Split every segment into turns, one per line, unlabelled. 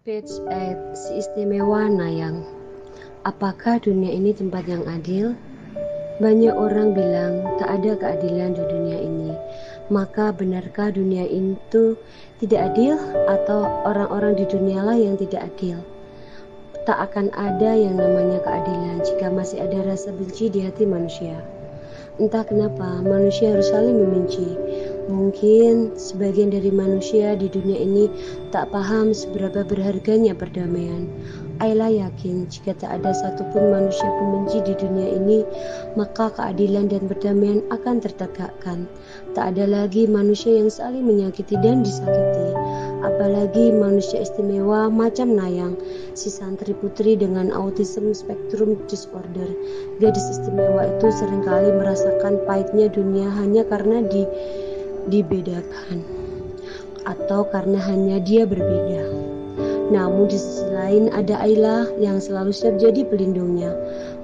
Page 8, si istimewa Nayang. Apakah dunia ini tempat yang adil? Banyak orang bilang tak ada keadilan di dunia ini. Maka benarkah dunia itu tidak adil atau orang-orang di dunialah yang tidak adil? Tak akan ada yang namanya keadilan jika masih ada rasa benci di hati manusia. Entah kenapa manusia harus saling membenci. Mungkin sebagian dari manusia di dunia ini tak paham seberapa berharganya perdamaian. Ayla yakin jika tak ada satupun manusia pembenci di dunia ini, maka keadilan dan perdamaian akan tertegakkan. Tak ada lagi manusia yang saling menyakiti dan disakiti. Apalagi manusia istimewa macam Nayang, si santri putri dengan autism spectrum disorder. Gadis istimewa itu seringkali merasakan pahitnya dunia hanya karena dibedakan atau karena hanya dia berbeda. Namun di sisi lain ada Ayla yang selalu siap jadi pelindungnya,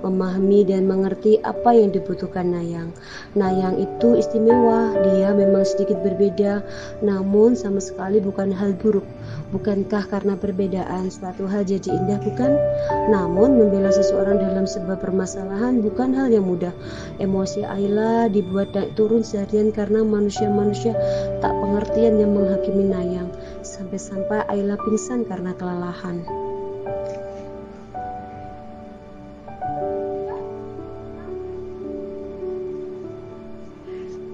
memahami dan mengerti apa yang dibutuhkan Nayang. Nayang itu istimewa, dia memang sedikit berbeda, namun sama sekali bukan hal buruk. Bukankah karena perbedaan suatu hal jadi indah, bukan? Namun membela seseorang dalam sebuah permasalahan bukan hal yang mudah. Emosi Ayla dibuat naik turun seharian karena manusia-manusia tak pengertian yang menghakimi Nayang. Sampai-sampai Ayla pingsan karena kelelahan.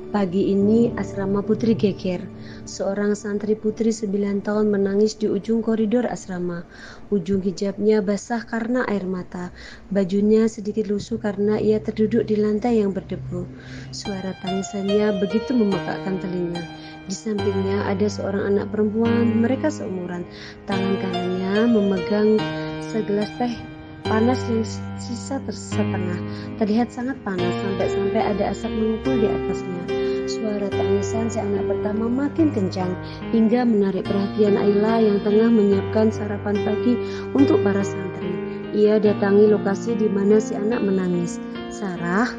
Pagi ini asrama putri geger. Seorang santri putri 9 tahun menangis di ujung koridor asrama. Ujung hijabnya basah karena air mata. Bajunya sedikit lusuh karena ia terduduk di lantai yang berdebu. Suara tangisannya begitu memekakkan telinga. Di sampingnya ada seorang anak perempuan, mereka seumuran. Tangan kanannya memegang segelas teh panas yang sisa setengah. Terlihat sangat panas sampai-sampai ada asap mengepul di atasnya. Suara tangisan si anak pertama makin kencang hingga menarik perhatian Ayla yang tengah menyiapkan sarapan pagi untuk para santri. Ia datangi lokasi di mana si anak menangis. Sarah.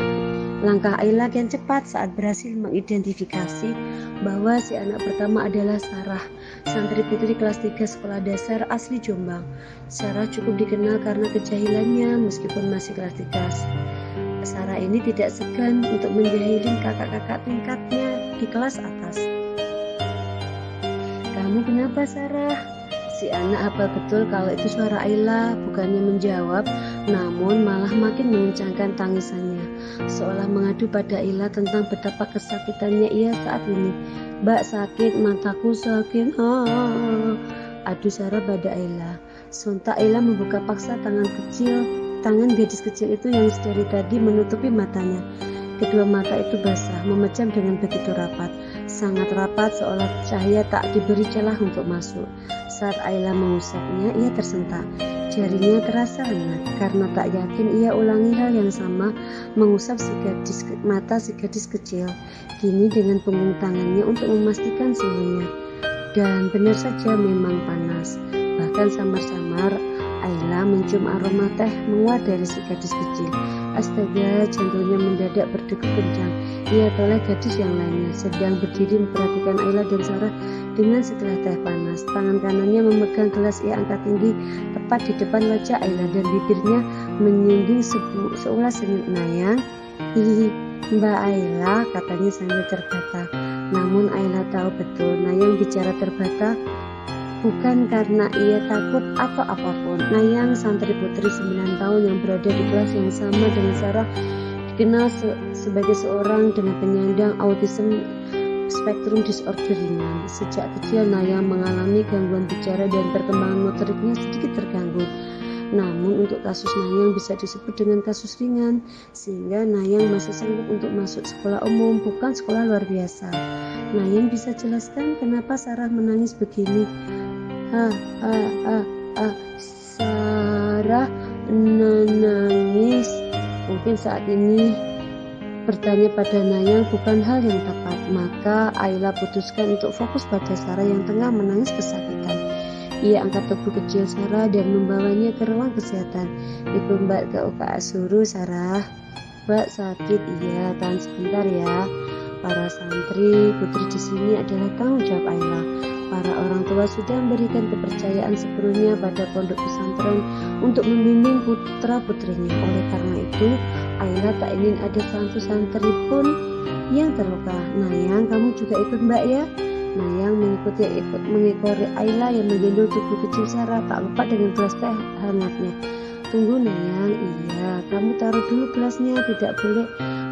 Langkah Ayla kian cepat saat berhasil mengidentifikasi bahwa si anak pertama adalah Sarah, santri putri kelas 3 sekolah dasar asli Jombang. Sarah cukup dikenal karena kejahilannya meskipun masih kelas 3. Sarah ini tidak segan untuk menjahilin kakak-kakak tingkatnya di kelas atas. "Kamu kenapa, Sarah?" Si anak hafal betul kalau itu suara Ayla, bukannya menjawab, namun malah makin mengencangkan tangisannya, seolah mengadu pada Ayla tentang betapa kesakitannya ia saat ini. "Mbak sakit, mataku sakit." Adu Sarah pada Ayla. Sontak Ayla membuka paksa tangan gadis kecil itu yang dari tadi menutupi matanya. Kedua mata itu basah, memejam dengan begitu rapat, sangat rapat seolah cahaya tak diberi celah untuk masuk. Saat Ayla mengusapnya, ia tersentak. Jarinya terasa hangat karena tak yakin ia ulangi hal yang sama, mengusap mata si gadis kecil, kini dengan punggung tangannya untuk memastikan suhunya. Dan benar saja memang panas. Bahkan samar-samar Ayla mencium aroma teh menguat dari si gadis kecil. Astaga, jantungnya mendadak berdegup kencang. Ia toleh gadis yang lainnya sedang berdiri memperhatikan Ayla dan Sarah dengan segelas teh panas. Tangan kanannya memegang gelas, ia angkat tinggi tepat di depan wajah Ayla dan bibirnya menyingging seulas senyum. "Nayang." "Hihi, Mbak Ayla," katanya sambil terbata. Namun Ayla tahu betul Nayang bicara terbata bukan karena ia takut atau apapun. Nayang, santri putri 9 tahun yang berada di kelas yang sama dengan Sarah, dikenal sebagai seorang dengan penyandang autism spektrum disorder ringan. Sejak kecil Nayang mengalami gangguan bicara dan perkembangan motoriknya sedikit terganggu. Namun untuk kasus Nayang bisa disebut dengan kasus ringan, sehingga Nayang masih sanggup untuk masuk sekolah umum, bukan sekolah luar biasa. Nayang bisa jelaskan kenapa Sarah menangis begini? Sarah menangis. Mungkin saat ini bertanya pada Nayang bukan hal yang tepat. Maka Ayla putuskan untuk fokus pada Sarah yang tengah menangis kesakitan. Ia angkat tubuh kecil Sarah dan membawanya ke ruang kesehatan. "Ibu Mbak ke UKS suruh, Sarah." "Mbak sakit." "Iya, tahan sebentar ya." Para santri putri di sini adalah tanggung jawab Ayla. Para orang tua sudah memberikan kepercayaan sepenuhnya pada pondok pesantren untuk membimbing putra-putrinya. Oleh karena itu, Ayla tak ingin ada satu santri pun yang terluka. Nayang, kamu juga ikut mbak ya? Nayang mengikori Ayla yang menggendong tubuh kecil Sarah, tak lupa dengan gelas teh hangatnya. Tunggu Nayang, iya, kamu taruh dulu gelasnya, tidak boleh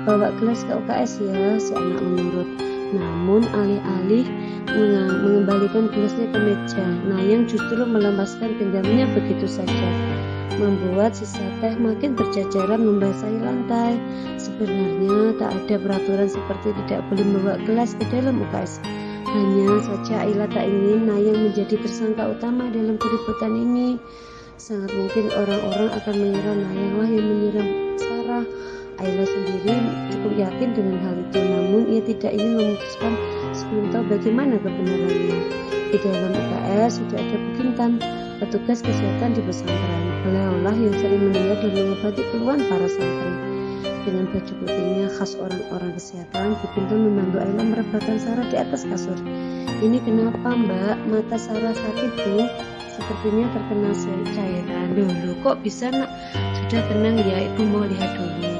bawa gelas ke UKS ya, si anak menurut. Namun alih-alih mengembalikan gelasnya ke meja, Nayang justru melepaskan genggamnya begitu saja, membuat sisa teh makin berjajaran membasahi lantai. Sebenarnya tak ada peraturan seperti tidak boleh membawa gelas ke dalam UKS. Hanya saja Ayla tak ingin Nayang menjadi tersangka utama dalam keributan ini. Sangat mungkin orang-orang akan mengira Nayanglah yang menyiram Sarah. Ayla sendiri cukup yakin dengan hal itu, namun ia tidak ingin memutuskan sebelum tahu bagaimana kebenarannya. Di dalam UKS sudah ada Bukintan, petugas kesehatan di pesantren. Beliaulah yang sering mendengar dan mengobati keluhan para santri. Dengan baju putihnya khas orang-orang kesehatan, Bukintan membantu Ayla merebahkan Sarah di atas kasur. Ini kenapa mbak? Mata Sarah sakit bu? Sepertinya terkena cairan. Dulu kok bisa nak? Sudah tenang ya, ibu mau lihat dulu.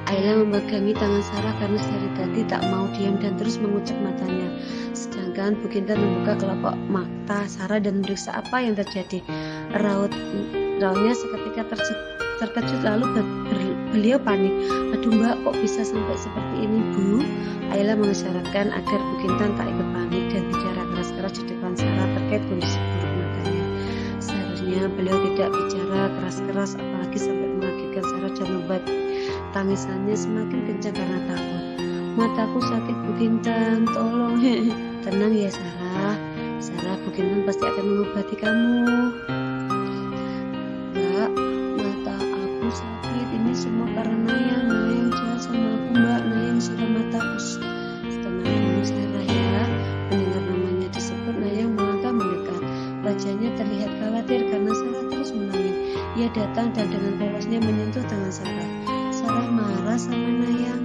Ayla memegangi tangan Sarah karena dari tadi tak mau diam dan terus mengucek matanya. Sedangkan Bukintan membuka kelopak mata Sarah dan memeriksa apa yang terjadi. Rautnya seketika terkejut, lalu beliau panik. Aduh mbak, kok bisa sampai seperti ini bu? Ayla mengisyaratkan agar Bukintan tak ikut panik dan bicara keras-keras di depan Sarah terkait kondisi buruk matanya. Seharusnya beliau tidak bicara keras-keras, apalagi sampai mengagetkan Sarah dan membuat tangisannya semakin kencang karena takut. Mataku sakit Bukintan, tolong. Tenang ya Sarah, Bukintan pasti akan mengobati kamu. Mbak, mata aku sakit, ini semua karena Nayang jahat sama aku mbak. Nayang siram mataku. Tenang dulu Sarah ya. Mendengar namanya disebut, Nayang melangkah mendekat. Wajahnya terlihat khawatir karena Sarah terus menangis. Ia datang dan dengan polosnya menyentuh tangan Sarah. Sarah marah sama Nayang.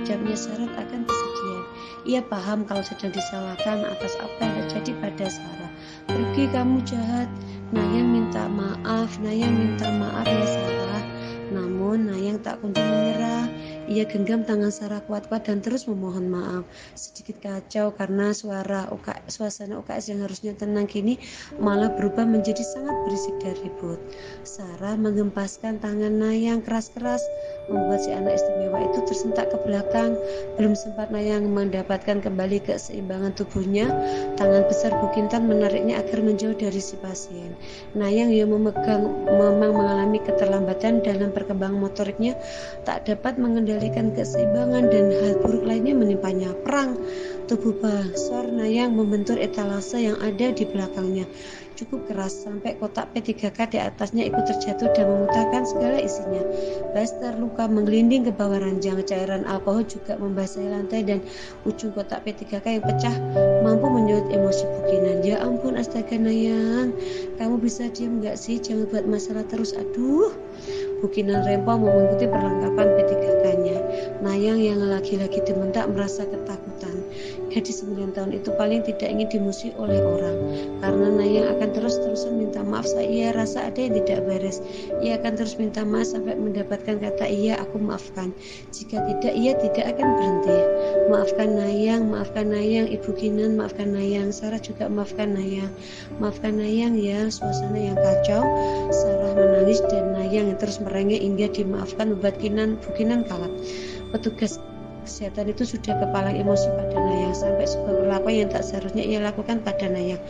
Ucapnya Sarah akan kesedihan. Ia paham kalau sedang disalahkan atas apa yang terjadi pada Sarah. Pergi kamu jahat. Nayang minta maaf ya Sarah. Namun Nayang tak kunjung menyerah. Ia genggam tangan Sarah kuat-kuat dan terus memohon maaf. Sedikit kacau karena suasana UKS yang harusnya tenang kini malah berubah menjadi sangat berisik dan ribut. Sarah mengempaskan tangan Nayang keras-keras, membuat si anak istimewa itu tersentak ke belakang. Belum sempat Nayang mendapatkan kembali keseimbangan tubuhnya, tangan besar Bukintan menariknya agar menjauh dari si pasien. Nayang yang memang mengalami keterlambatan dalam perkembangan motoriknya, tak dapat mengendalikan keseimbangan dan hal buruk lainnya menimpanya. Perang! Tubuh besar Nayang membentur etalase yang ada di belakangnya cukup keras sampai kotak P3K di atasnya ikut terjatuh dan memuntahkan segala isinya. Bas terluka menggelinding ke bawah ranjang. Cairan alkohol juga membasahi lantai dan ujung kotak P3K yang pecah mampu menyulut emosi Bukinan. Ya ampun, astaga Nayang, kamu bisa diam gak sih? Jangan buat masalah terus. Aduh. Bukinan rempong mengikuti perlengkapan P3K-nya. Nayang yang lagi-lagi dimentak merasa ketakutan. Gadis 9 tahun itu paling tidak ingin dimusuhi oleh orang. Karena Nayang akan terus-terusan minta maaf saat ia rasa ada yang tidak beres. Ia akan terus minta maaf sampai mendapatkan kata iya, aku maafkan. Jika tidak, ia tidak akan berhenti. Maafkan Nayang, Ibu Kinan, maafkan Nayang. Sarah juga maafkan Nayang. Maafkan Nayang ya. Suasana yang kacau. Sarah menangis dan Nayang yang terus merengek hingga dimaafkan membuat Bukinan kalap. Petugas kesehatan itu sudah kepalang emosi pada Nayang sampai sebuah perlakuan yang tak seharusnya ia lakukan pada Nayang,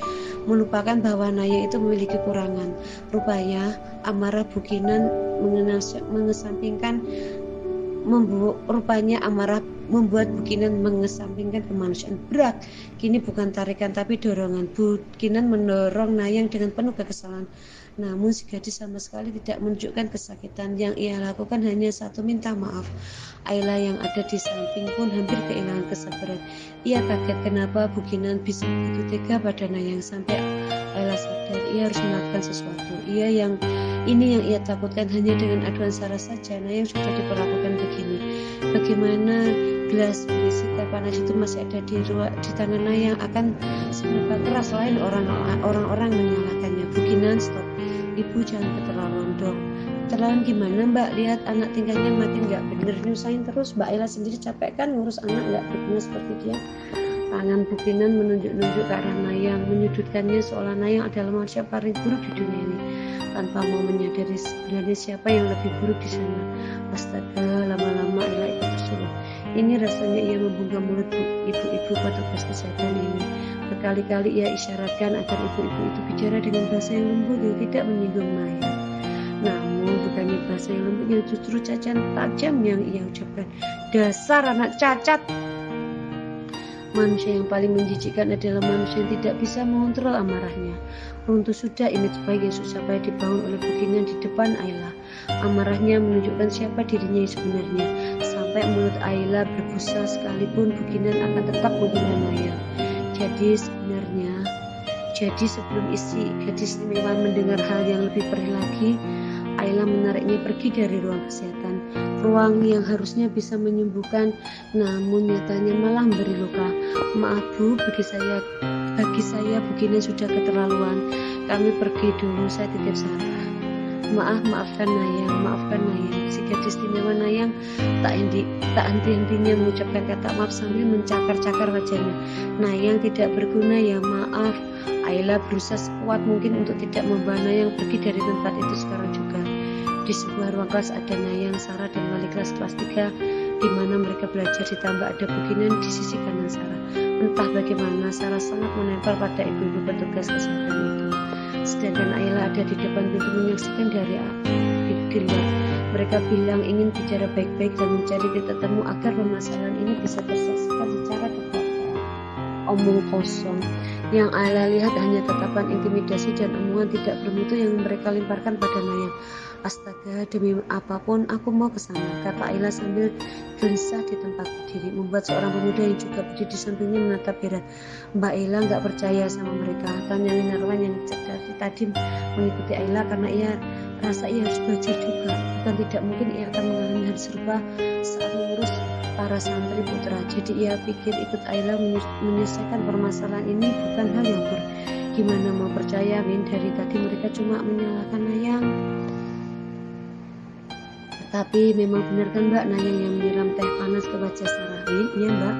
melupakan bahwa Nayang itu memiliki kekurangan. Rupanya amarah Bukinan mengesampingkan membuat Bukinan mengesampingkan kemanusiaan. Berat kini bukan tarikan tapi dorongan. Bukinan mendorong Nayang dengan penuh kekesalan. Namun si gadis sama sekali tidak menunjukkan kesakitan. Yang ia lakukan hanya satu, minta maaf. Ayla yang ada di samping pun hampir kehilangan kesabaran. Ia kaget kenapa Bukinan bisa begitu tega pada Nayang sampai Ayla sadar ia harus melakukan sesuatu. Ini yang ia takutkan. Hanya dengan aduan Sarah saja Nayang sudah diperlakukan begini. Bagaimana gelas berisi teh panas itu masih ada di tangan Nayang, akan seberapa keras lain orang-orang menyalahkannya. Bu Kinan, stop. Ibu jangan keterlaluan dong. Keterlaluan gimana Mbak? Lihat anak tingkahnya makin gak bener, nyusahin terus. Mbak Ella sendiri capek kan ngurus anak gak berguna seperti dia. Tangan Bu Kinan menunjuk-nunjuk ke arah Nayang, menyudutkannya seolah Nayang adalah manusia paling buruk di dunia ini, tanpa mau menyadari sebenarnya siapa yang lebih buruk di sana. Astaga, lama-lama Ella ikut tersulut. Ini rasanya ia membuka mulut ibu-ibu petugas kesehatan ini. Berkali-kali ia isyaratkan agar ibu-ibu itu bicara dengan bahasa yang lembut yang tidak menyinggung Nayang. Namun bukannya bahasa yang lembut, yang justru cacian tajam yang ia ucapkan. Dasar anak cacat! Manusia yang paling menjijikkan adalah manusia yang tidak bisa mengontrol amarahnya. Runtuh sudah image baik yang susah payah dibangun oleh Bu Kinan di depan Ayla. Amarahnya menunjukkan siapa dirinya yang sebenarnya. Sampai mulut Ayla berbusa sekalipun, Bu Kinan akan tetap menghina Nayang. Jadi sebelum isi gadis istimewa mendengar hal yang lebih perih lagi, Ayla menariknya pergi dari ruang kesehatan. Ruang yang harusnya bisa menyembuhkan, namun nyatanya malah memberi luka. Maaf Bu, bagi saya Bu Kinan sudah keterlaluan. Kami pergi dulu, saya titip Sarah. Maafkan Nayang. Si gadis istimewa Nayang tak henti-hentinya mengucapkan kata maaf sambil mencakar-cakar wajahnya. Nayang tidak berguna ya, maaf. Ayla berusaha sekuat mungkin untuk tidak membawa Nayang pergi dari tempat itu sekarang juga. Di sebuah ruang kelas ada Nayang, Sarah, dan wali kelas 3 di mana mereka belajar, ditambah ada Bu Kinan di sisi kanan Sarah. Entah bagaimana Sarah sangat menempel pada ibu-ibu petugas kesehatan itu. Sedangkan Ayla ada di depan pintu menyaksikan dari di luar. Mereka bilang ingin bicara baik-baik dan mencari titik temu agar permasalahan ini bisa terselesaikan secara kekeluargaan. Omong kosong. Yang Ayla lihat hanya tatapan intimidasi dan omongan tidak bermutu yang mereka lemparkan pada Nayang. Astaga, demi apapun aku mau ke sana, kata Ayla sambil gelisah di tempat berdiri, membuat seorang pemuda yang juga berdiri di sampingnya menatap heran. Mbak Ayla nggak percaya sama mereka, tanya Winarwan yang dari tadi mengikuti Ayla karena ia rasa ia harus belajar juga. Bukan tidak mungkin ia akan mengalami hal serupa saat mengurus para santri putra. Jadi ia pikir ikut Ayla menyelesaikan permasalahan ini bukan hal yang buruk. Gimana mau percaya, Win? Dari tadi mereka cuma menyalahkan Nayang. Tapi memang benar kan Mbak, Nayang yang menyiram teh panas ke wajah Sarah. Win, iya Mbak,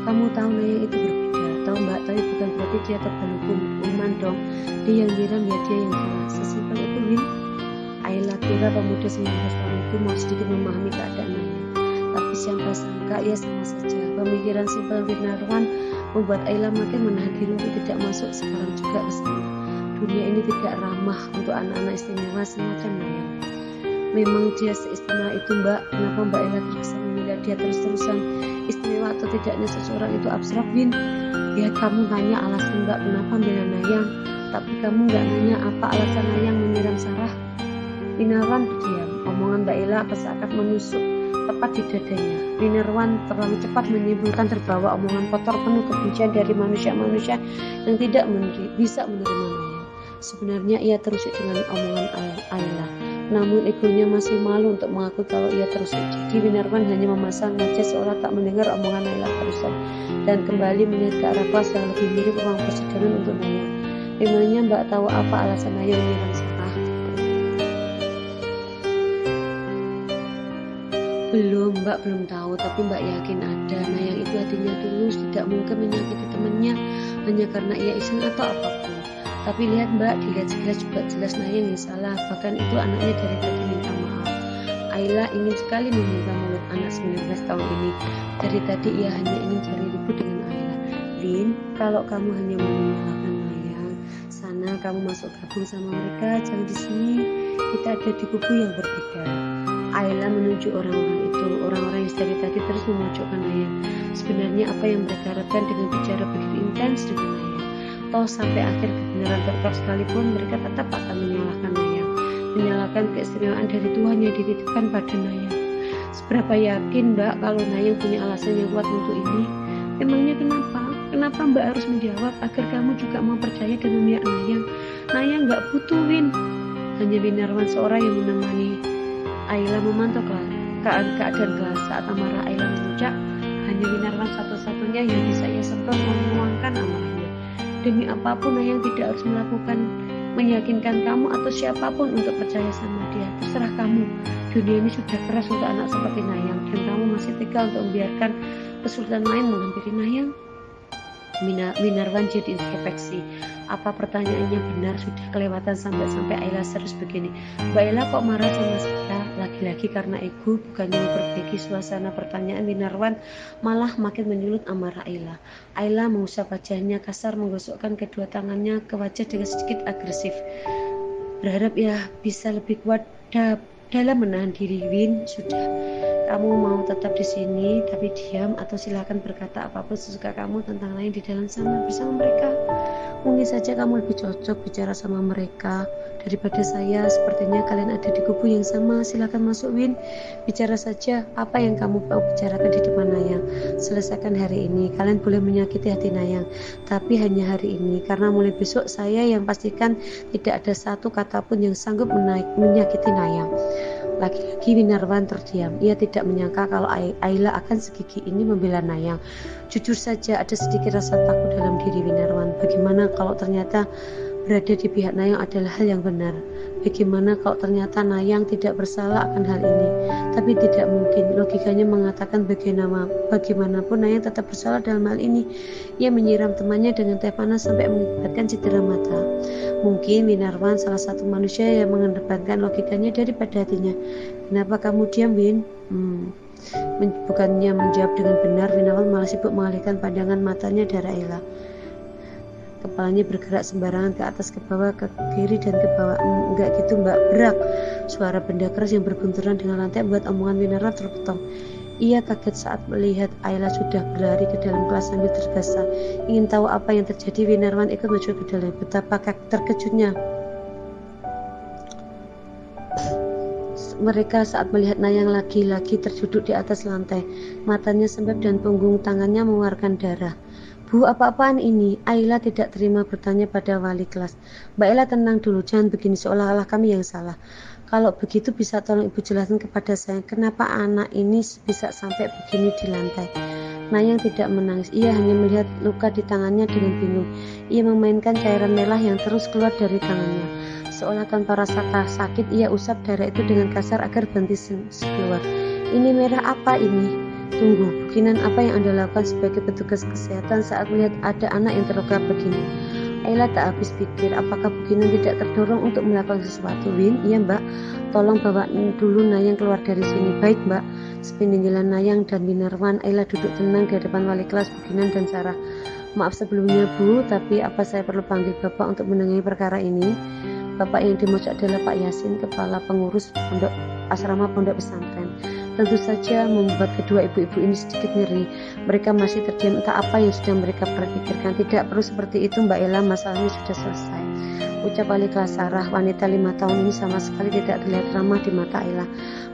kamu tahu Nayang itu berbeda. Tahu Mbak, tapi bukan berarti dia terbalik hukuman dong. Dia yang nyiram ya dia yang salah. Sesimpel itu Win. Ayla kira pemuda 19 tahun itu mau sedikit memahami keadaan Nayang. Tapi siapa sangka ia sama saja. Pemikiran simpel Winarwan membuat Ayla makin menahan diri untuk tidak masuk sekarang juga ke sana. Dunia ini tidak ramah untuk anak-anak istimewa semacam Nayang. Memang dia seistimewa itu Mbak. Kenapa Mbak Ayla terkesan menilai dia terus-terusan istimewa atau tidaknya seseorang itu abstrak, Win? Ya kamu nanya alasan Mbak kenapa bela Nayang, tapi kamu nggak nanya apa alasan Nayang menyiram Sarah. Winarwan berdiam. Omongan Mbak Ayla seakan menusuk tepat di dadanya. Winarwan terlalu cepat menyimpulkan terbawa omongan kotor penuh kebencian dari manusia-manusia yang tidak bisa menerima Nayang. Sebenarnya ia terusik dengan omongan Ayla, namun egonya masih malu untuk mengakui kalau ia terusik. Jadi Winarwan hanya memasang wajah seolah tak mendengar omongan Ayla barusan dan kembali melihat ke arah kelas yang lebih mirip ruang persidangan untuk Nayang. Memangnya Mbak tahu apa alasan Nayang menyiram Sarah? Belum, Mbak belum tahu, tapi Mbak yakin ada. Nayang itu hatinya tulus, tidak mungkin menyakiti temannya hanya karena ia iseng atau apapun. Tapi lihat Mbak, dilihat sekilas juga jelas Nayang yang salah. Bahkan itu anaknya dari tadi minta maaf. Ayla ingin sekali meminta mulut anak 19 tahun ini. Dari tadi ia hanya ingin cari ribut dengan Ayla. Win, kalau kamu hanya mau menyalahkan Nayang, sana kamu masuk gabung sama mereka, jangan di sini. Kita ada di kubu yang berbeda. Ayla menunjuk orang-orang itu, orang-orang yang dari tadi terus memojokkan Nayang. Sebenarnya apa yang mereka harapkan dengan bicara begitu intens dengan Nayang? Toh sampai akhir kebenaran terungkap sekalipun mereka tetap akan menyalahkan Nayang, menyalahkan keistimewaan dari Tuhan yang dititipkan pada Nayang. Seberapa yakin Mbak kalau Nayang punya alasan yang kuat untuk ini? Emangnya kenapa? Kenapa Mbak harus menjawab agar kamu juga mau percaya dan memihak Nayang? Nayang nggak butuh Win. Hanya Winarwan seorang yang menemani Ayla memantau keadaan kelas. Saat amarah Ayla memuncak, Hanya Winarwan satu-satunya yang bisa ia sentuh menuangkan amarahnya. Demi apapun Nayang tidak harus meyakinkan kamu atau siapapun untuk percaya sama dia. Terserah kamu. Dunia ini sudah keras untuk anak seperti Nayang, dan kamu masih tega untuk membiarkan kesulitan lain menghampiri Nayang. Winarwan jadi introspeksi. Apa pertanyaannya benar? Sudah kelewatan sampai Ayla serius begini. Mbak Ayla kok marah sama saya? Lagi-lagi karena ego, bukannya memperbaiki suasana pertanyaan Winarwan, malah makin menyulut amarah Ayla. Ayla mengusap wajahnya kasar, menggosokkan kedua tangannya ke wajah dengan sedikit agresif. Berharap ya bisa lebih kuat dalam menahan diri. Win, sudah. Kamu mau tetap di sini tapi diam, atau silakan berkata apapun sesuka kamu tentang lain di dalam sana bersama mereka. Mungkin saja kamu lebih cocok bicara sama mereka daripada saya. Sepertinya kalian ada di kubu yang sama. Silakan masuk, Win. Bicara saja apa yang kamu mau bicarakan di depan Nayang. Selesaikan hari ini. Kalian boleh menyakiti hati Nayang, tapi hanya hari ini, karena mulai besok saya yang pastikan tidak ada satu kata pun yang sanggup menyakiti Nayang. Lagi-lagi Winarwan terdiam. Ia tidak menyangka kalau Ayla akan segigih ini membela Nayang. Jujur saja ada sedikit rasa takut dalam diri Winarwan. Bagaimana kalau ternyata berada di pihak Nayang adalah hal yang benar? Bagaimana kalau ternyata Nayang tidak bersalah akan hal ini? Tapi tidak mungkin. Logikanya mengatakan bagaimanapun Nayang tetap bersalah dalam hal ini. Ia menyiram temannya dengan teh panas sampai mengakibatkan cedera mata. Mungkin Winarwan salah satu manusia yang mengedepankan logikanya daripada hatinya. Kenapa kamu diam, Win? Bukannya menjawab dengan benar, Winarwan malah sibuk mengalihkan pandangan matanya dari Ayla. Kepalanya bergerak sembarangan ke atas, ke bawah, ke kiri dan ke bawah. Enggak gitu, Mbak. Berak. Suara benda keras yang berbenturan dengan lantai membuat omongan Winarwan terpotong. Ia kaget saat melihat Ayla sudah berlari ke dalam kelas sambil tergesa. Ingin tahu apa yang terjadi, Winarwan ikut maju ke dalam. Betapa terkejutnya mereka saat melihat Nayang lagi-lagi terduduk di atas lantai. Matanya sembab dan punggung tangannya mengeluarkan darah. Bu, apa-apaan ini? Ayla tidak terima bertanya pada wali kelas. Mbak Ayla, tenang dulu, jangan begini seolah-olah kami yang salah. Kalau begitu bisa tolong ibu jelaskan kepada saya kenapa anak ini bisa sampai begini di lantai. Nayang tidak menangis, ia hanya melihat luka di tangannya dengan bingung. Ia memainkan cairan merah yang terus keluar dari tangannya. Seolah tanpa rasa sakit, ia usap darah itu dengan kasar agar berhenti keluar. Ini merah apa ini? Tunggu, bukinan apa yang Anda lakukan sebagai petugas kesehatan saat melihat ada anak yang terluka begini? Ayla tak habis pikir, apakah Bukinan tidak terdorong untuk melakukan sesuatu? Win, iya Mbak, tolong bawa dulu Nayang keluar dari sini. Baik Mbak. Sepeninggalan Nayang dan Winarwan, Ayla duduk tenang di hadapan wali kelas Bukinan dan Sarah. Maaf sebelumnya Bu, tapi apa saya perlu panggil Bapak untuk menangani perkara ini? Bapak yang dimaksud adalah Pak Yasin, kepala pengurus asrama pondok pesantren. Tentu saja membuat kedua ibu-ibu ini sedikit ngeri. Mereka masih terdiam, entah apa yang sedang mereka pikirkan. Tidak perlu seperti itu Mbak Ella, masalahnya sudah selesai. Ucap wali kelas Sarah. Wanita 5 tahun ini sama sekali tidak terlihat ramah di mata Ayla.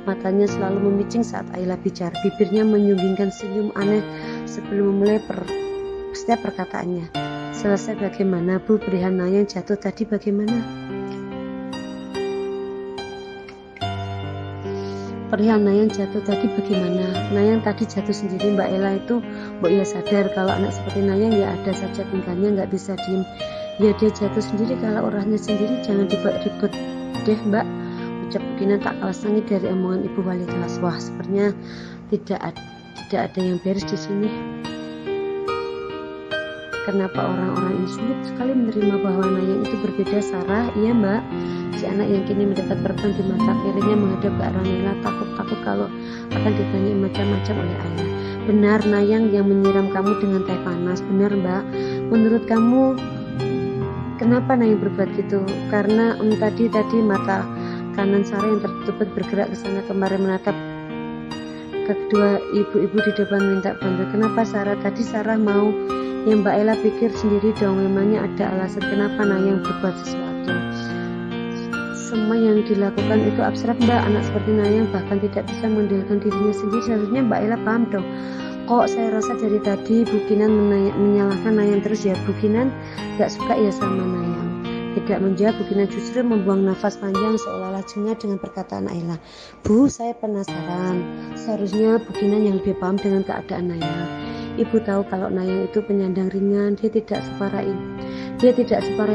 Matanya selalu memicing saat Ayla bicara. Bibirnya menyunggingkan senyum aneh sebelum memulai setiap perkataannya. Selesai bagaimana Bu? Perihal Nayang jatuh tadi bagaimana? Perihal Nayang jatuh tadi bagaimana? Nayang tadi jatuh sendiri Mbak Ella itu. Mbak Ia sadar kalau anak seperti Nayang ya ada saja tingkahnya, nggak bisa diem. Ya dia jatuh sendiri, kalau orangnya sendiri jangan dibuat ribut deh Mbak. Ucap Bukinan tak kalah sengit dari omongan ibu wali kelas. Wah, sepertinya tidak ada yang beres di sini. Kenapa orang-orang ini sulit sekali menerima bahwa Nayang itu berbeda? Sarah, iya Mbak. Si anak yang kini mendapat perban di mata kirinya menghadap ke arah Nayla, takut kalau akan ditanya macam-macam oleh Ayla. Benar Nayang yang menyiram kamu dengan teh panas? Benar Mbak. Menurut kamu kenapa Nayang berbuat gitu? Karena tadi mata kanan Sarah yang tertutup bergerak ke sana kemari menatap kedua ibu-ibu di depan minta bantu. Kenapa Sarah? Tadi Sarah mau. Yang Mbak Ella pikir sendiri dong, memangnya ada alasan kenapa Nayang berbuat sesuatu. Semua yang dilakukan itu abstrak Mbak. Anak seperti Nayang bahkan tidak bisa mengendalikan dirinya sendiri. Seharusnya Mbak Ella paham dong. Kok saya rasa dari tadi Bukinan menyalahkan Nayang terus ya? Bukinan gak suka ya sama Nayang. tidak menjawab, Bugina justru membuang nafas panjang seolah-olah jengah dengan perkataan Ayla. Bu, saya penasaran. Seharusnya Bugina yang lebih paham dengan keadaan Nayang. Ibu tahu kalau Nayang itu penyandang ringan, dia tidak separah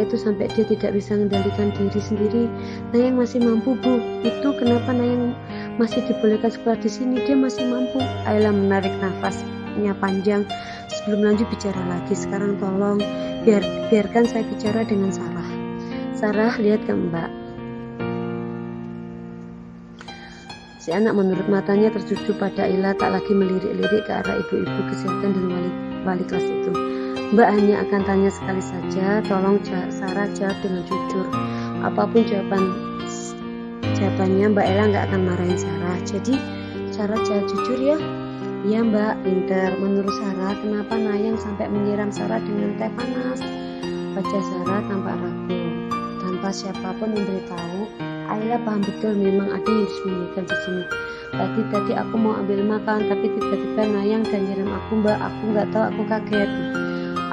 itu sampai dia tidak bisa mengendalikan diri sendiri. Nayang masih mampu, Bu. Itu kenapa Nayang masih dibolehkan sekolah di sini, dia masih mampu. Ayla menarik nafasnya panjang sebelum lanjut bicara lagi. Sekarang tolong biarkan saya bicara dengan Sarah. Sarah, lihat ke Mbak. Si anak menurut matanya tertuju pada Ayla, tak lagi melirik-lirik ke arah ibu-ibu kesehatan dan wali kelas itu. Mbak hanya akan tanya sekali saja, tolong Sarah jawab dengan jujur. Apapun jawabannya, Mbak Ayla nggak akan marahin Sarah. Jadi Sarah jawab jujur ya. Iya Mbak, pinter. Menurut Sarah, kenapa Nayang sampai menyiram Sarah dengan teh panas? Wajah Sarah tampak ragu. Tanpa siapapun memberitahu, Ayla paham betul memang ada yang disembunyikan di sini. Tadi aku mau ambil makan, tapi tiba-tiba Nayang dan nyiram aku, Mbak. Aku nggak tahu, aku kaget.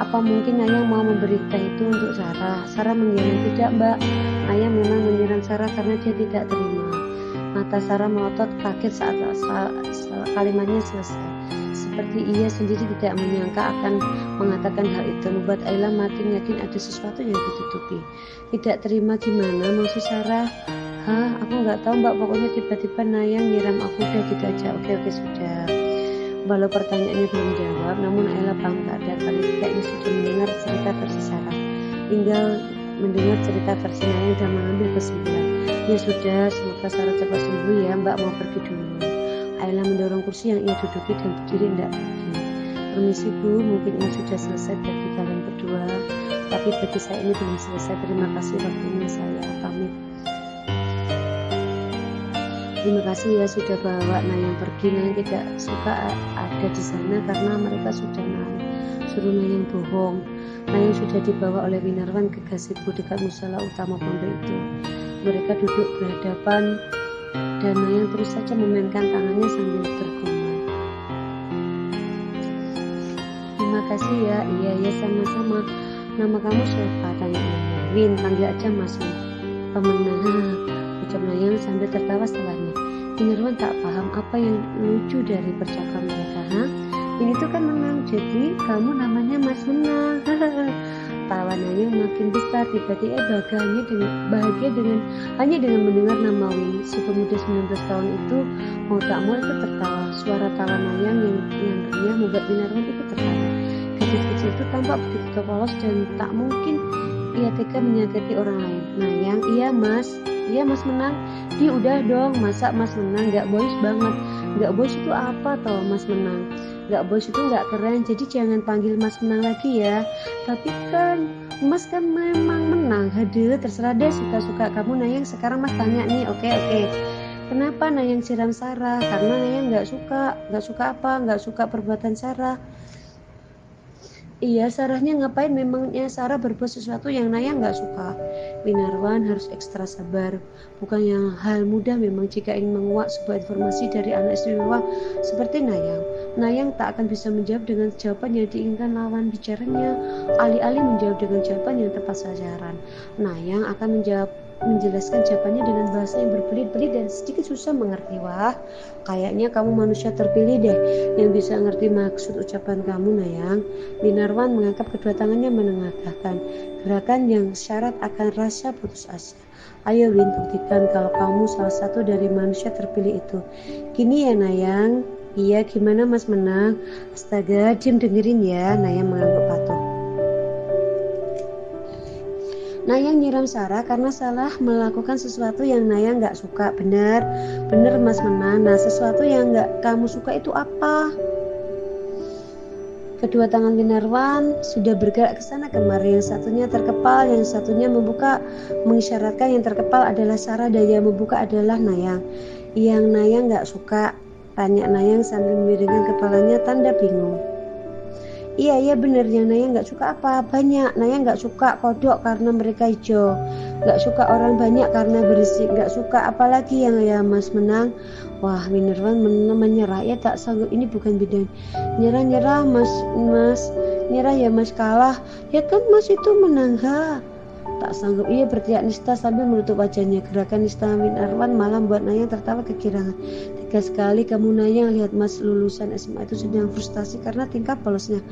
Apa mungkin Nayang mau memberi teh itu untuk Sarah? Sarah mengira tidak, Mbak. Nayang memang menyiram Sarah karena dia tidak terima. Mata Sarah melotot kaget saat kalimatnya selesai. Seperti ia sendiri tidak menyangka akan mengatakan hal itu, membuat Ayla makin yakin ada sesuatu yang ditutupi. Tidak terima gimana maksud Sarah? Hah, aku nggak tahu Mbak, pokoknya tiba-tiba Nayang nyiram aku, udah gitu aja. Oke sudah. Walau pertanyaannya belum jawab, namun Ayla paham keadaan, paling tidaknya sudah mendengar cerita versi Sarah. Tinggal mendengar cerita versi Nayang dan mengambil kesimpulan. Ya sudah, semoga Sarah cepat sembuh ya, Mbak mau pergi dulu. Ayla mendorong kursi yang ia duduki dan berdiri hendak pergi. Permisi Bu, mungkin ini sudah selesai bagi kalian berdua, tapi bagi saya ini belum selesai. Terima kasih waktunya, saya pamit. Terima kasih ya sudah bawa Nayang pergi. Nayang tidak suka ada di sana karena mereka sudah suruh Nayang bohong. Nayang sudah dibawa oleh Winarwan ke gazebo dekat musala utama pondok itu. Mereka duduk berhadapan dan Nayang terus saja memainkan tangannya sambil tergumam. Terima kasih ya. Iya sama-sama. Nama kamu siapa? Tanya Nayang. Win, panggil aja Mas Win. Pemenang, ucap Nayang sambil tertawa setelahnya. Winarwan tak paham apa yang lucu dari percakapan mereka. Ini tuh kan Menang, jadi kamu namanya Mas Menang. Tawa Nayang makin besar. Tiba-tiba bahagia hanya dengan mendengar nama Win. Si pemuda 19 tahun itu mau tak mau ikut tertawa. Suara tawa Nayang yang riang membuat Winarwan ikut tertawa. Gadis kecil itu tampak begitu polos dan tak mungkin ia tega menyakiti orang lain. Nayang, iya Mas Menang. Dia udah dong, masa Mas Menang, gak boys banget. Gak boys itu apa toh Mas Menang? Gak boys itu gak keren, jadi jangan panggil Mas Menang lagi ya. Tapi kan Mas kan memang menang. Haduh, terserah deh, suka-suka kamu Nayang. Sekarang Mas tanya nih, oke. Kenapa Nayang siram Sarah? Karena Nayang gak suka perbuatan Sarah. Iya, Sarahnya ngapain? Memangnya Sarah berbuat sesuatu yang Nayang gak suka? Winarwan harus ekstra sabar. Bukan yang hal mudah memang jika ingin menguak sebuah informasi dari anak istimewa seperti Nayang. Nayang tak akan bisa menjawab dengan jawaban yang diinginkan lawan bicaranya. Alih-alih menjawab dengan jawaban yang tepat sasaran, Nayang akan menjelaskan jawabannya dengan bahasa yang berbelit-belit dan sedikit susah mengerti. Wah, kayaknya kamu manusia terpilih deh yang bisa ngerti maksud ucapan kamu Nayang. Winarwan mengangkat kedua tangannya menengadahkan gerakan yang syarat akan rasa putus asa. Ayo Win, buktikan kalau kamu salah satu dari manusia terpilih itu. Gini ya Nayang. Iya, gimana Mas Menang? Astaga, diam dengerin ya. Nayang mengangguk patuh. Nayang nyiram Sarah karena salah melakukan sesuatu yang Nayang gak suka. Bener Mas Menang. Nah, sesuatu yang gak kamu suka itu apa? Kedua tangan Winarwan sudah bergerak ke sana kemari. Yang satunya terkepal, yang satunya membuka, mengisyaratkan yang terkepal adalah Sarah dan yang membuka adalah Nayang. Yang Nayang gak suka, tanya Nayang sambil memiringkan kepalanya tanda bingung. Iya bener, yang Nayang gak suka apa? Banyak. Nayang gak suka kodok karena mereka hijau, gak suka orang banyak karena berisik, gak suka apalagi yang ya Mas Menang. Wah, Winarwan menyerah. Ya tak sanggup, ini bukan bidang nyerah Mas nyerah ya Mas, kalah ya kan Mas itu menang. Tak sanggup ia berteriak nista sambil menutup wajahnya. Gerakan nista Winarwan malah membuat Nayang tertawa kegirangan. Tega sekali kamu Nayang, lihat mas lulusan SMA itu sedang frustasi karena tingkah polosnya.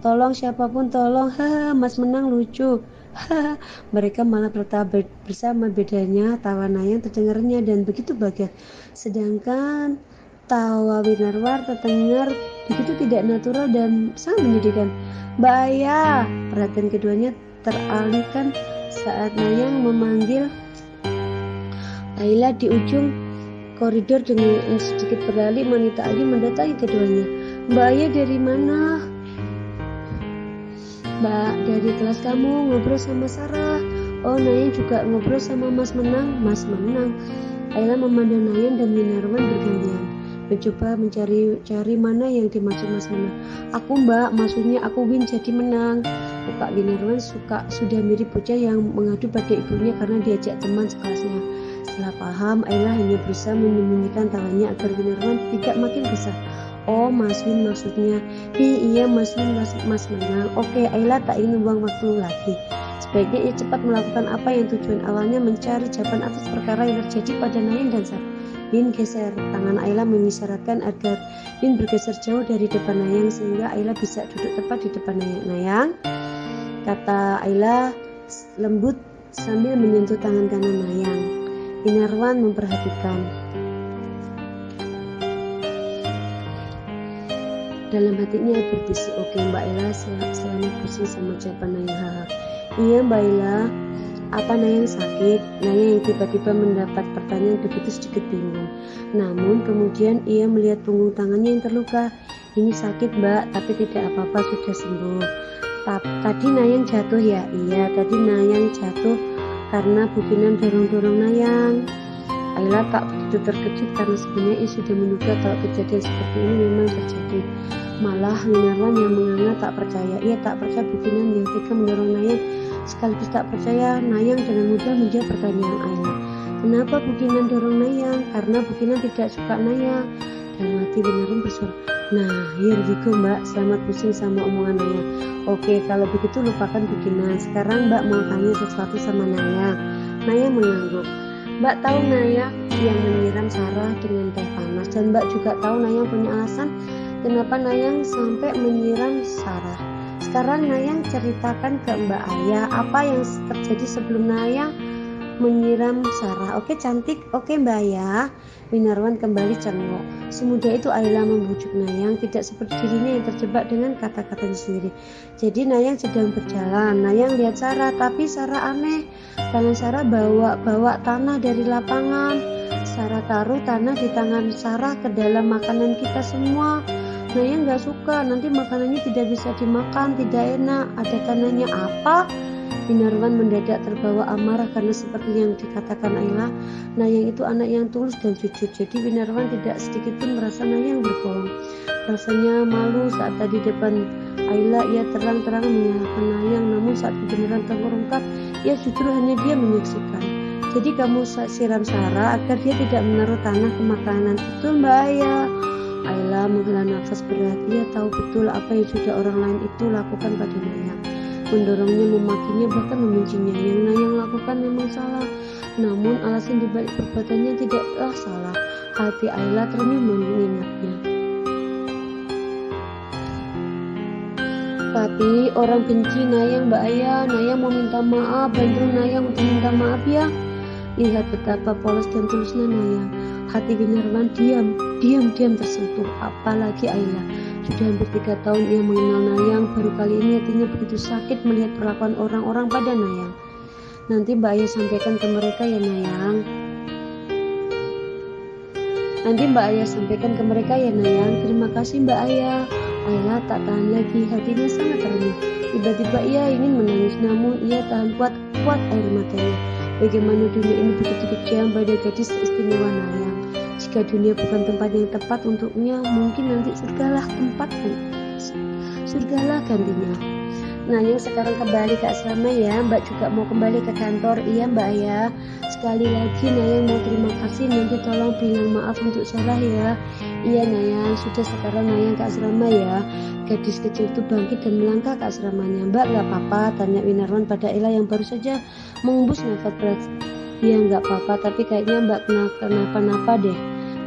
Tolong siapapun tolong, haha mas menang lucu. Haha, mereka malah tertawa bersama. Bedanya tawa Nayang terdengarnya dan begitu bahagia. Sedangkan tawa Winarwan terdengar begitu tidak natural dan sangat menyedihkan. Mbak Ayah, perhatian keduanya teralihkan saat Nayang memanggil Ayla di ujung koridor. Dengan sedikit beralih, wanita Ayu mendatangi keduanya. Mbak Ayah dari mana? Mbak, dari kelas kamu, ngobrol sama Sarah. Oh, Nayang juga ngobrol sama Mas Menang. Mas Menang. Ayla memandang Nayang dan Winarwan bergantian, mencoba mencari mana yang dimaksud Mas Menang. Aku Mbak, maksudnya aku Win jadi menang. Pak Winarwan sudah mirip bocah yang mengadu pada ibunya karena diajak teman sekelasnya. Setelah paham, Ayla hanya berusaha menyembunyikan tawanya agar Winarwan tidak makin kesal. Oh, Mas Win maksudnya. Iya, Mas Win Mas Menang. Oke, Ayla tak ingin membuang waktu lagi. Sebaiknya ia cepat melakukan apa yang tujuan awalnya, mencari jawaban atas perkara yang terjadi pada Nayang dan Sarah. Win geser tangan Ayla mengisyaratkan agar Win bergeser jauh dari depan Nayang sehingga Ayla bisa duduk tepat di depan Nayang, kata Ayla lembut sambil menyentuh tangan kanan Nayang. Winarwan memperhatikan. Dalam hatinya berbisik, oke Mbak Ayla, selamat pusing sama jawaban Nayang. Iya Mbak Ayla. Apa Nayang sakit? Nayang yang tiba-tiba mendapat pertanyaan begitu sedikit bingung. Namun kemudian ia melihat punggung tangannya yang terluka. Ini sakit Mbak, tapi tidak apa-apa, sudah sembuh. Tadi Nayang jatuh ya? Iya, tadi Nayang jatuh karena Bukinan dorong-dorong Nayang. Ayla tak begitu terkejut karena sebenarnya ia sudah menduga kalau kejadian seperti ini memang terjadi. Malah Winarwan yang menganga tak percaya. Ia tak percaya Bukinan yang tega mendorong Nayang. Sekaligus tak percaya, Nayang dengan mudah menjawab pertanyaan Ayla. Kenapa Bukinan dorong Nayang? Karena Bukinan tidak suka Nayang. Dalam hati Winarwan bersuara, nah, here we go Mbak, selamat pusing sama omongan Nayang. Oke, kalau begitu lupakan Bukinan. Sekarang Mbak mau tanya sesuatu sama Nayang. Nayang mengangguk. Mbak tahu Nayang yang menyiram Sarah dengan teh panas, dan Mbak juga tahu Nayang punya alasan kenapa Nayang sampai menyiram Sarah. Sekarang Nayang ceritakan ke Mbak Ayah apa yang terjadi sebelum Nayang menyiram Sarah. Oke cantik, oke Mbak Ayah. Winarwan kembali cengok. Semudah itu Ayla membujuk Nayang, tidak seperti dirinya yang terjebak dengan kata-katanya sendiri. Jadi Nayang sedang berjalan. Nayang lihat Sarah, tapi Sarah aneh. Tangan Sarah bawa tanah dari lapangan. Sarah taruh tanah di tangan Sarah ke dalam makanan kita semua. Nayang gak suka, nanti makanannya tidak bisa dimakan, tidak enak. Ada tanahnya apa? Winarwan mendadak terbawa amarah karena seperti yang dikatakan Ayla, Nayang itu anak yang tulus dan jujur. Jadi Winarwan tidak sedikit pun merasa Nayang berbohong. Rasanya malu saat tadi depan Ayla ia terang-terang menyalahkan Nayang, namun saat kebenaran terungkap ia justru hanya dia menyaksikan. Jadi kamu siram Sarah agar dia tidak menaruh tanah ke makanan itu Mbak Ayah. Ayla menghela nafas berat. Ia tahu betul apa yang sudah orang lain itu lakukan pada Nayang. Mendorongnya, memakinya, bahkan membencinya. Yang Nayang lakukan memang salah, namun alasan dibalik perbuatannya tidaklah salah. Hati Ayla ternyuh mengingatnya. Tapi orang benci Nayang Mbak Ayah. Nayang mau minta maaf, bantu Nayang untuk minta maaf ya. Lihat betapa polos dan tulusnya Nayang. Hati Winarwan diam tersentuh. Apalagi Ayla. Sudah hampir 3 tahun ia mengenal Nayang. Baru kali ini hatinya begitu sakit melihat perlakuan orang-orang pada Nayang. Nanti Mbak Ayah sampaikan ke mereka ya Nayang. Terima kasih Mbak Ayah. Ayla tak tahan lagi, hatinya sangat terenyuh. Tiba-tiba ia ingin menangis, namun ia tahan kuat air matanya. Bagaimana dunia ini begitu kejam pada gadis istimewa Nayang. Jika dunia bukan tempat yang tepat untuknya, mungkin nanti surgalah gantinya. Nayang sekarang kembali ke asrama ya. Mbak juga mau kembali ke kantor. Iya Mbak Ayah. Sekali lagi Nayang mau terima kasih. Nanti tolong bilang maaf untuk Sarah ya. Iya Nayang. Sudah sekarang Nayang ke asrama ya. Gadis kecil itu bangkit dan melangkah ke asramanya. Mbak, nggak apa-apa? Tanya Winarwan pada Ella yang baru saja menghembus nafas berat. Ya nggak apa-apa, tapi kayaknya Mbak kenapa-napa deh.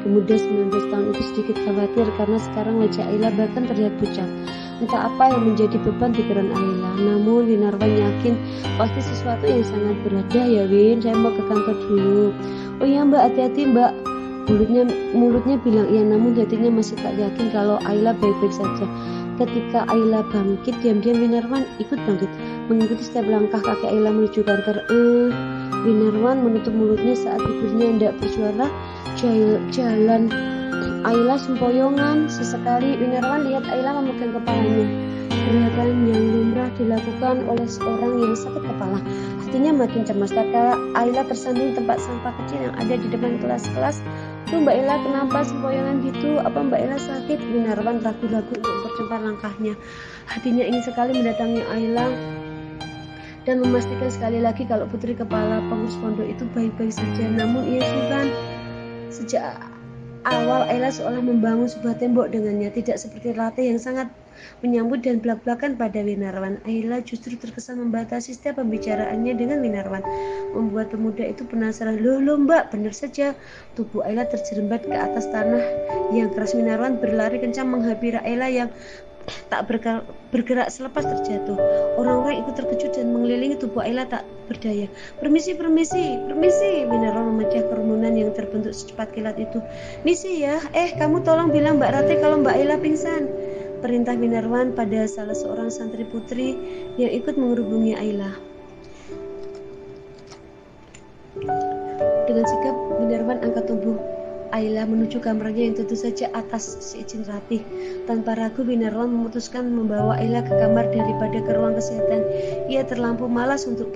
Pemuda 19 tahun itu sedikit khawatir karena sekarang wajah Ella bahkan terlihat pucat. Entah apa yang menjadi beban pikiran Ella. Namun Winarwan yakin pasti sesuatu yang sangat berat. Dah ya Win, saya mau ke kantor dulu. Oh iya Mbak, hati-hati Mbak. Mulutnya bilang iya, namun hatinya masih tak yakin kalau Ayla baik-baik saja. Ketika Ayla bangkit, diam-diam Winarwan ikut bangkit, mengikuti setiap langkah kaki Ayla menuju kantor. Winarwan menutup mulutnya saat bibirnya hendak bersuara. Jalan Ayla sempoyongan. Sesekali Winarwan lihat Ayla memegang kepalanya. Gerakan yang lumrah dilakukan oleh seorang yang sakit kepala. Hatinya makin cemas ketika Ayla tersandung tempat sampah kecil yang ada di depan kelas-kelas. Tuh Mbak Ella kenapa sempoyongan gitu? Apa Mbak Ella sakit? Winarwan ragu-ragu untuk mempercepat langkahnya. Hatinya ingin sekali mendatangi Ayla dan memastikan sekali lagi kalau putri kepala pengurus pondok itu baik-baik saja. Namun ia sungkan. Sejak awal Ayla seolah membangun sebuah tembok dengannya, tidak seperti Ratih yang sangat menyambut dan belak-belakan pada Winarwan. Ayla justru terkesan membatasi setiap pembicaraannya dengan Winarwan, membuat pemuda itu penasaran. Loh Mbak, benar saja. Tubuh Ayla terjerembat ke atas tanah yang keras. Winarwan berlari kencang menghampiri Ayla yang tak bergerak selepas terjatuh. Orang-orang ikut terkejut dan mengelilingi tubuh Ayla tak berdaya. Permisi. Winarwan memecah kerumunan yang terbentuk secepat kilat itu. Misi ya, kamu tolong bilang Mbak Ratih kalau Mbak Ayla pingsan. Perintah Winarwan pada salah seorang santri putri yang ikut menghubungi Ayla. Dengan sigap Winarwan angkat tubuh Ayla menuju kamarnya yang tentu saja atas seizin Ratih. Tanpa ragu Winarwan memutuskan membawa Ayla ke kamar daripada ke ruang kesehatan. Ia terlampau malas untuk